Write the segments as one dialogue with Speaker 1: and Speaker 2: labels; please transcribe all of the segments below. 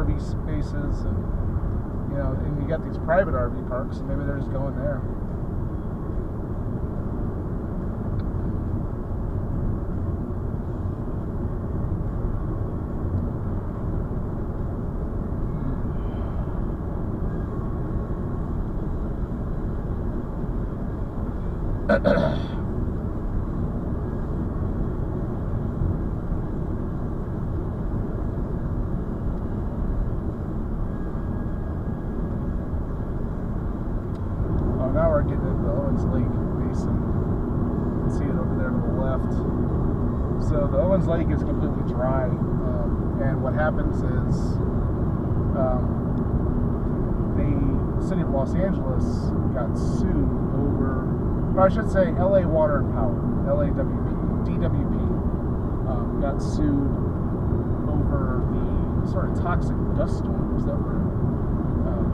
Speaker 1: RV spaces, and and you got these private RV parks, and maybe they're just going there. Now we're getting into the Owens Lake Basin. You can see it over there to the left. So the Owens Lake is completely dry, and what happens is the city of Los Angeles got sued over, or I should say LA Water and Power, DWP, got sued over the sort of toxic dust storms that were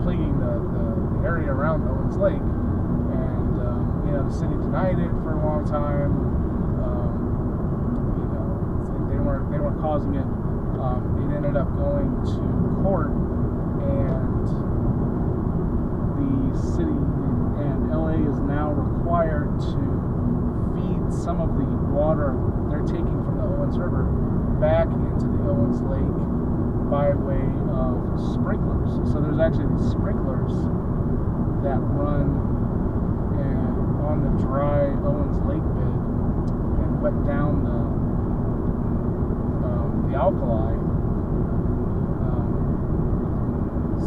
Speaker 1: plaguing the area around Owens Lake. The city denied it for a long time. They weren't causing it. It ended up going to court, and the city and LA is now required to feed some of the water they're taking from the Owens River back into the Owens Lake by way of sprinklers. So there's actually these sprinklers that run on the dry Owens Lake bed and wet down the alkali.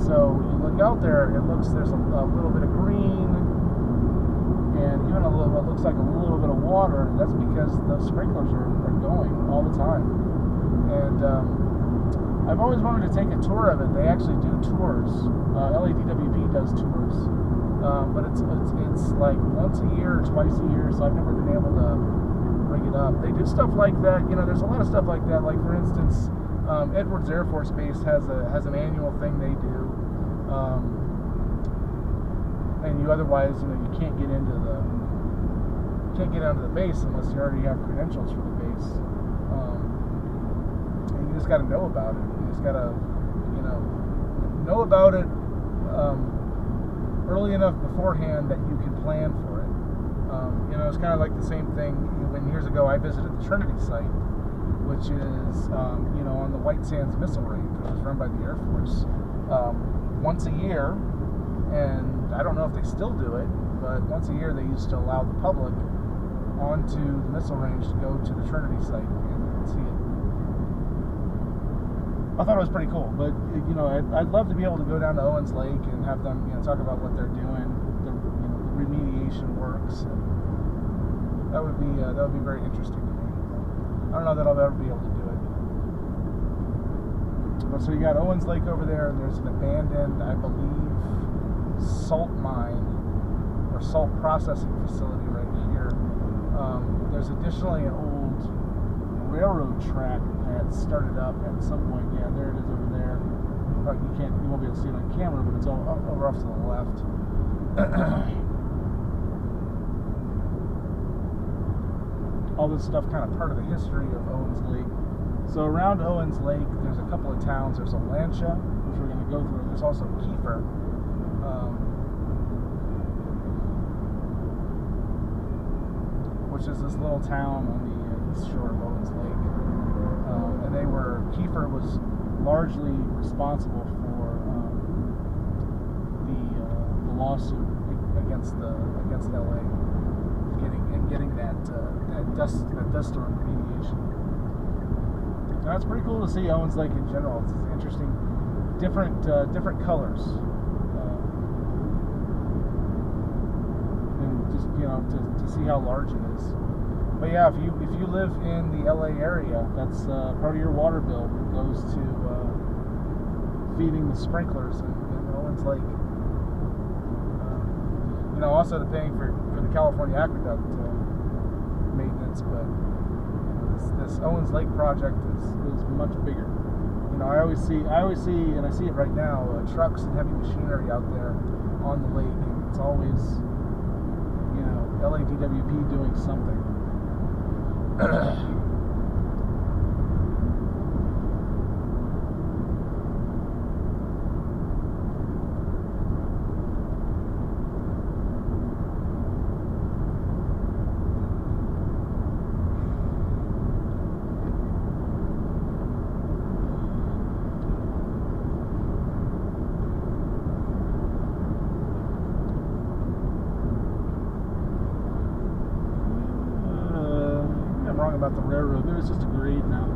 Speaker 1: So you look out there, there's a little bit of green and even what looks like a little bit of water. That's because the sprinklers are going all the time. And I've always wanted to take a tour of it. They actually do tours. LADWP does tours. But it's like once a year or twice a year, so I've never been able to bring it up. They do stuff like that. There's a lot of stuff like that. Like for instance, Edwards Air Force Base has an annual thing they do, and you otherwise you can't get onto the base unless you already have credentials for the base. And you just got to know about it. You just got to know about it. Early enough beforehand that you can plan for it. It's kind of like the same thing when years ago I visited the Trinity site, which is on the White Sands Missile Range, which is run by the Air Force, once a year. And I don't know if they still do it, but once a year they used to allow the public onto the missile range to go to the Trinity site and see it. I thought it was pretty cool, but I'd love to be able to go down to Owens Lake and have them talk about what they're doing, the remediation works, and that would be very interesting to me. I don't know that I'll ever be able to do it. But so you got Owens Lake over there, and there's an abandoned, I believe, salt mine or salt processing facility right here. There's additionally an old railroad track that started up at some point. Yeah, there it is over there. You won't be able to see it on camera, but it's all over off to the left. All this stuff kind of part of the history of Owens Lake. So around Owens Lake, there's a couple of towns. There's Alancia, which we're going to go through. There's also Kiefer. Which is this little town on the east shore of Owens Lake. And Kiefer was largely responsible for the lawsuit against LA, getting that dust storm remediation. So that's pretty cool to see Owens Lake in general. It's interesting, different colors, and just to see how large it is. But yeah, if you live in the LA area, that's part of your water bill goes to feeding the sprinklers in Owens Lake. Also to paying for the California aqueduct maintenance, but this Owens Lake project is much bigger. I always see, and I see it right now, trucks and heavy machinery out there on the lake, and it's always LADWP doing something.
Speaker 2: railroad. Maybe it's just a grade now.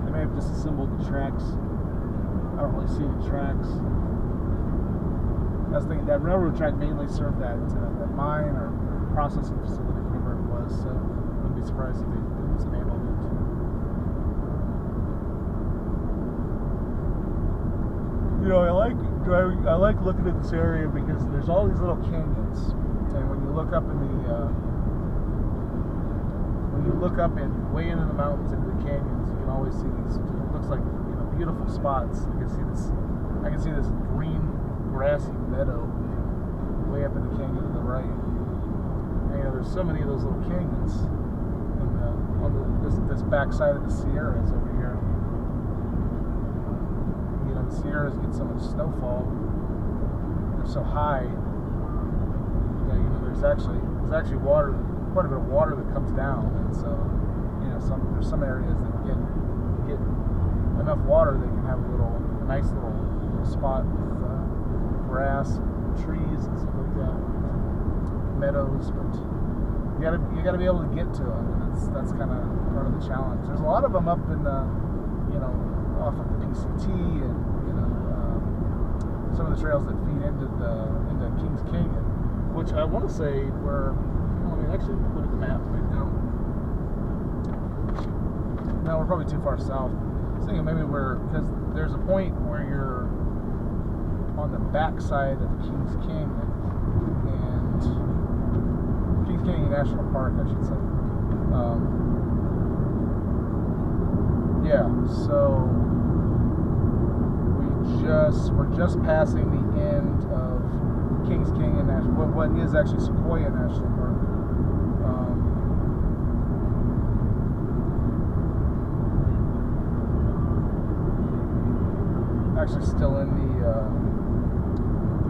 Speaker 2: They may have disassembled the tracks. I don't really see the tracks.
Speaker 1: I was thinking that railroad track mainly served that mine or processing facility, whatever it was. So I wouldn't be surprised if it was enabled it. You know, I like driving. I like looking at this area because there's all these little canyons, and when you look up in the way into the mountains, into the canyons, you can always see these. It looks like, you know, beautiful spots. I can see this green, grassy meadow way up in the canyon to the right. And, you know, there's so many of those little canyons on this backside of the Sierras over here. You know, the Sierras get so much snowfall. They're so high that, you know, there's actually water, quite a bit of water that comes down, and so, you know, there's some areas that get enough water they can have a nice little spot with grass, and trees, and stuff like that, meadows. But you gotta be able to get to them, and that's kind of part of the challenge. There's a lot of them up in you know, off of the PCT, and, you know, some of the trails that feed into Kings Canyon, which I want to say were. Let me actually look at the map right now. No, we're probably too far south. I was thinking maybe because there's a point where you're on the backside of Kings Canyon, and Kings Canyon National Park, I should say. Yeah, so we're just passing the end of Kings Canyon National, what is actually Sequoia National Park. Actually still in the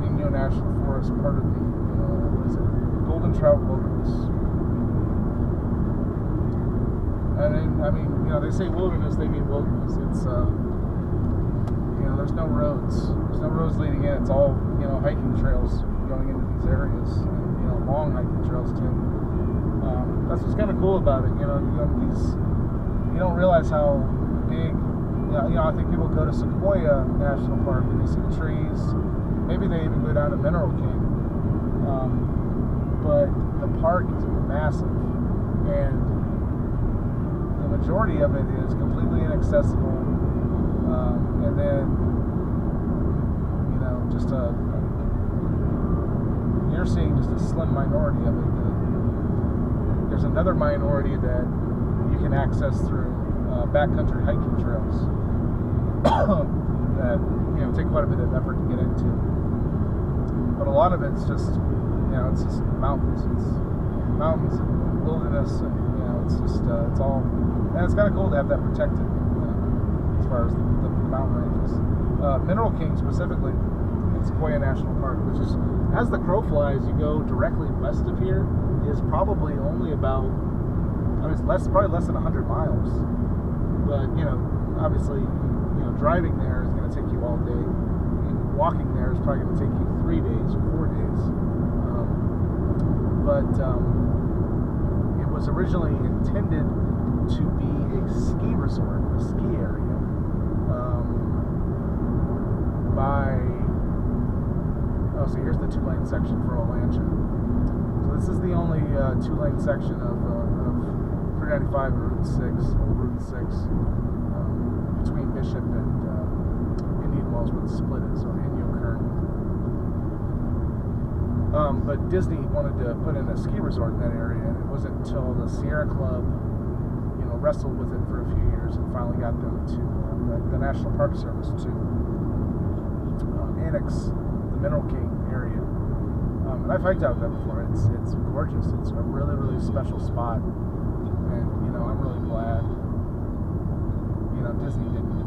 Speaker 1: Inyo National Forest, part of the what is it, Golden Trout Wilderness. And I mean, you know, they say wilderness, they mean wilderness. It's you know, there's no roads leading in. It's all, you know, hiking trails going into these areas, and, you know, long hiking trails too. That's what's kind of cool about it. You know, you go to these, you don't realize how big. You know, I think people go to Sequoia National Park and they see the trees. Maybe they even go down to Mineral King. But the park is massive, and the majority of it is completely inaccessible. And then, you know, just you're seeing just a slim minority of it. There's another minority that you can access through backcountry hiking trails that, you know, take quite a bit of effort to get into. But a lot of it's just, you know, it's just mountains. It's mountains and wilderness, and, you know, it's just it's all, and it's kind of cool to have that protected, you know, as far as the mountain ranges. Mineral King specifically, it's Sequoia National Park, which is, as the crow flies, you go directly west of here, is probably only about, I mean, it's probably less than 100 miles. But, you know, obviously, you know, driving there is going to take you all day. And walking there is probably going to take you 3 days or 4 days. But it was originally intended to be a ski resort, a ski area. So here's the 2-lane section for Olancha. So this is the only 2-lane section of 395 and Route 6, between Bishop and Indian Wells, where the split is, or Inyo Kern. But Disney wanted to put in a ski resort in that area, and it wasn't until the Sierra Club, you know, wrestled with it for a few years and finally got them to the National Park Service to annex the Mineral King area. And I've hiked out there before. It's gorgeous. It's a really, really special spot. And, you know, I'm really glad, you know, Disney didn't